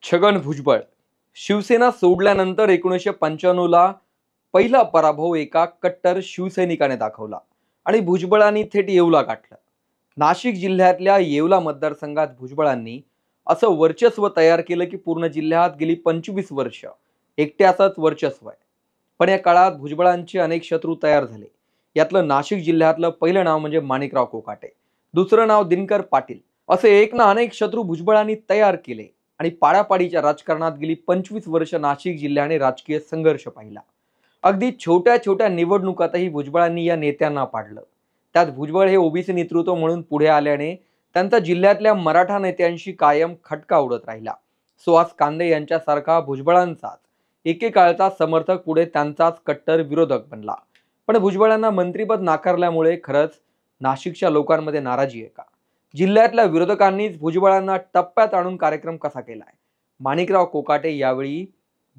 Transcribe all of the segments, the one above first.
छगन भुजबळ शिवसेना सोडल्यानंतर 1995ला पहिला पराभव एका कट्टर शिवसैनिकाने दाखवला आणि भुजबळांनी थेट येवला गाठलं. नाशिक जिल्ह्यातल्या येवला मतदारसंघात भुजबळांनी असं वर्चस्व तयार केलं की पूर्ण जिल्ह्यात गेली 25 वर्ष एकट्याचंच वर्चस्व आहे. पण या काळात भुजबळांचे अनेक शत्रू तयार झाले. यातलं नाशिक जिल्ह्यातलं पहिलं नाव म्हणजे माणिकराव कोकाटे, दुसरं नाव दिनकर पाटील. असे एक ना अनेक शत्रू भुजबळांनी तयार केले आणि पाडापाडीच्या राजकारणात गेली 25 वर्ष नाशिक जिल्ह्याने राजकीय संघर्ष पाहिला. अगदी छोट्या छोट्या निवडणुकातही भुजबळांनी या नेत्यांना पाडलं. त्यात भुजबळ हे ओबीसी नेतृत्व म्हणून पुढे आल्याने त्यांचा जिल्ह्यातल्या मराठा नेत्यांशी कायम खटका उडत राहिला. सुहास कांदे यांच्यासारखा भुजबळांचाच एकेकाळचा समर्थक पुढे त्यांचाच कट्टर विरोधक बनला. पण भुजबळांना मंत्रिपद नाकारल्यामुळे खरंच नाशिकच्या लोकांमध्ये नाराजी आहे का? जिल्ह्यातल्या विरोधकांनीच भुजबळांना टप्प्यात आणून कार्यक्रम कसा केलाय? माणिकराव कोकाटे यावेळी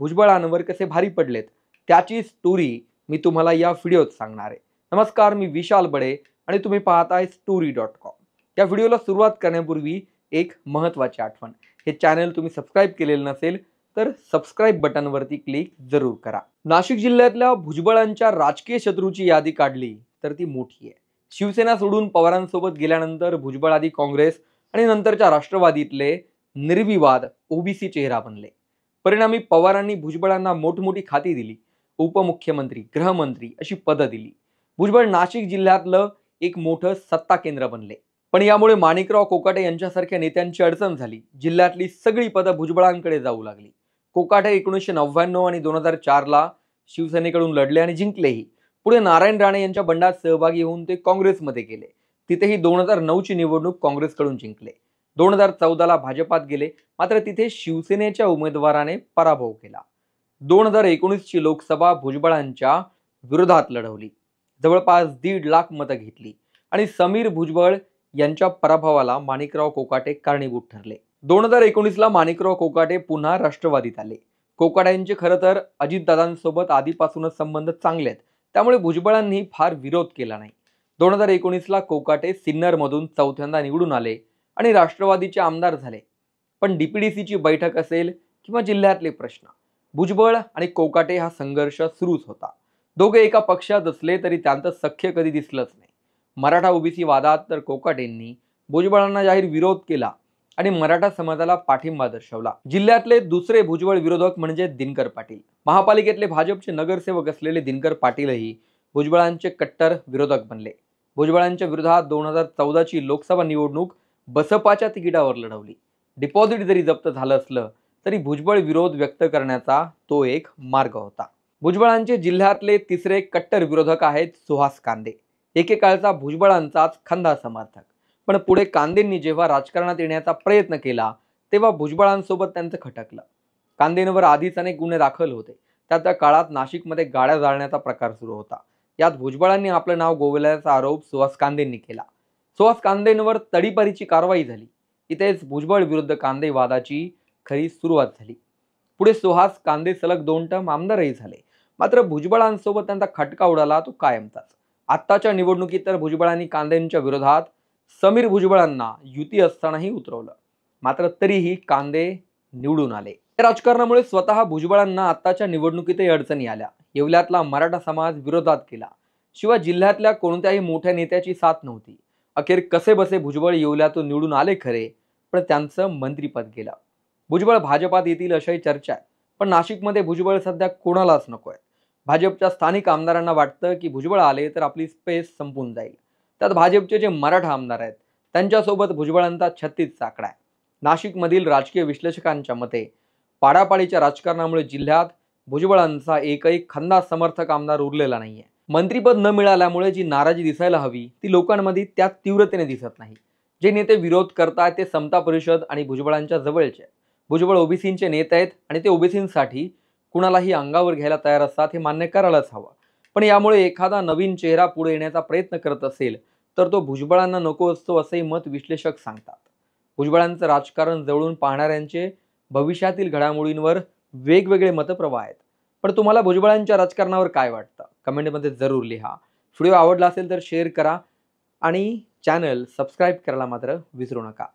भुजबळांवर कसे भारी पडलेत त्याची स्टोरी मी तुम्हाला या व्हिडिओत सांगणार आहे. नमस्कार, मी विशाल बडे आणि तुम्ही पाहताय story.com. या व्हिडिओला सुरुवात करण्यापूर्वी एक महत्त्वाची आठवण, हे चॅनल तुम्ही सबस्क्राईब केलेलं नसेल तर सबस्क्राईब बटनवरती क्लिक जरूर करा. नाशिक जिल्ह्यातल्या भुजबळांच्या राजकीय शत्रूची यादी काढली तर ती मोठी आहे. शिवसेना सोडून पवारांसोबत गेल्यानंतर भुजबळ आधी काँग्रेस आणि नंतरच्या राष्ट्रवादीतले निर्विवाद ओबीसी चेहरा बनले. परिणामी पवारांनी भुजबळांना मोठमोठी खाती दिली, उपमुख्यमंत्री, गृहमंत्री अशी पदं दिली. भुजबळ नाशिक जिल्ह्यातलं एक मोठं सत्ता केंद्र बनले. पण यामुळे माणिकराव कोकाटे यांच्यासारख्या नेत्यांची अडचण झाली. जिल्ह्यातली सगळी पदं भुजबळांकडे जाऊ लागली. कोकाटे 1999 आणि 2004ला शिवसेनेकडून लढले आणि जिंकलेही. पुढे नारायण राणे यांच्या बंडात सहभागी होऊन ते काँग्रेसमध्ये गेले. तिथेही 2009ची निवडणूक काँग्रेसकडून जिंकले. 2014ला भाजपात गेले, मात्र तिथे शिवसेनेच्या उमेदवाराने पराभव केला. 2019ची लोकसभा भुजबळांच्या विरोधात लढवली. जवळपास 1.5 लाख मतं घेतली आणि समीर भुजबळ यांच्या पराभवाला माणिकराव कोकाटे कारणीभूत ठरले. 2019ला माणिकराव कोकाटे पुन्हा राष्ट्रवादीत आले. कोकाटेंचे खरं तर अजितदादांसोबत आधीपासूनच संबंध चांगले आहेत, त्यामुळे भुजबळांनी फार विरोध केला नाही. 2019ला कोकाटे सिन्नरमधून चौथ्यांदा निवडून आले आणि राष्ट्रवादीचे आमदार झाले. पण डीपीडीसीची बैठक असेल किंवा जिल्ह्यातले प्रश्न, भुजबळ आणि कोकाटे हा संघर्ष सुरूच होता. दोघे एका पक्षात असले तरी त्यांचं सख्य कधी दिसलंच नाही. मराठा ओबीसी वादात तर कोकाटेंनी भुजबळांना जाहीर विरोध केला आणि मराठा समाजाला पाठिंबा दर्शवला. जिल्ह्यातले दुसरे भुजबळ विरोधक म्हणजे दिनकर पाटील. महापालिकेतले भाजपचे नगरसेवक असलेले दिनकर पाटीलही भुजबळांचे कट्टर विरोधक बनले. भुजबळांच्या विरोधात 2014ची लोकसभा निवडणूक बसपाच्या तिकिटावर लढवली. डिपॉझिट जरी जप्त झालं असलं तरी भुजबळ विरोध व्यक्त करण्याचा तो एक मार्ग होता. भुजबळांचे जिल्ह्यातले तिसरे कट्टर विरोधक आहेत सुहास कांदे. एकेकाळचा भुजबळांचाच खंदा समर्थक. पण पुढे कांदेंनी जेव्हा राजकारणात येण्याचा प्रयत्न केला तेव्हा भुजबळांसोबत त्यांचं खटकलं. कांदेंवर आधीच अनेक गुन्हे दाखल होते. त्या काळात नाशिकमध्ये गाड्या जाळण्याचा प्रकार सुरू होता. यात भुजबळांनी आपलं नाव गोवल्याचा आरोप सुहास कांदेंनी केला. सुहास कांदेंवर तडीपारीची कारवाई झाली. इथेच भुजबळ विरुद्ध कांदे वादाची खरी सुरुवात झाली. पुढे सुहास कांदे सलग 2 टर्म आमदारही झाले. मात्र भुजबळांसोबत त्यांचा खटका उडाला तो कायमचाच. आत्ताच्या निवडणुकीत तर भुजबळांनी कांदेंच्या विरोधात समीर भुजबळांना युती असतानाही उतरवलं. मात्र तरीही कांदे निवडून आले. या राजकारणामुळे स्वतः भुजबळांना आत्ताच्या निवडणुकीतही अडचणी आल्या. येवल्यातला मराठा समाज विरोधात केला. शिवाय जिल्ह्यातल्या कोणत्याही मोठ्या नेत्याची साथ नव्हती. अखेर कसे बसे भुजबळ येवल्यातून निवडून आले खरे, पण त्यांचं मंत्रिपद गेलं. भुजबळ भाजपात येतील अशाही चर्चा आहे. पण नाशिकमध्ये भुजबळ सध्या कोणालाच नको आहेत. भाजपच्या स्थानिक आमदारांना वाटतं की भुजबळ आले तर आपली स्पेस संपून जाईल. त्यात भाजपचे जे मराठा आमदार आहेत त्यांच्यासोबत भुजबळांचा 36 आकडा आहे. नाशिकमधील राजकीय विश्लेषकांच्या मते पाडापाडीच्या राजकारणामुळे जिल्ह्यात भुजबळांचा एकही खंदा समर्थक आमदार उरलेला नाहीये. मंत्रिपद न मिळाल्यामुळे जी नाराजी दिसायला हवी ती लोकांमध्ये त्या तीव्रतेने दिसत नाही. जे नेते विरोध करतायत ते समता परिषद आणि भुजबळांच्या जवळचे आहेत. भुजबळ ओबीसींचे नेते आहेत आणि ते ओबीसींसाठी कुणालाही अंगावर घ्यायला तयार असतात, हे मान्य करायलाच हवं. पण यामुळे एखादा नवीन चेहरा पुढे येण्याचा प्रयत्न करत असेल तर तो भुजबळांना नको असतो असंही मत विश्लेषक सांगतात. भुजबळांचं राजकारण जवळून पाहणाऱ्यांचे भविष्यातील घडामोडींवर वेगवेगळे मतप्रवाह आहेत. पण तुम्हाला भुजबळांच्या राजकारणावर काय वाटतं? कमेंटमध्ये जरूर लिहा. व्हिडिओ आवडला असेल तर शेअर करा आणि चॅनल सबस्क्राईब करायला मात्र विसरू नका.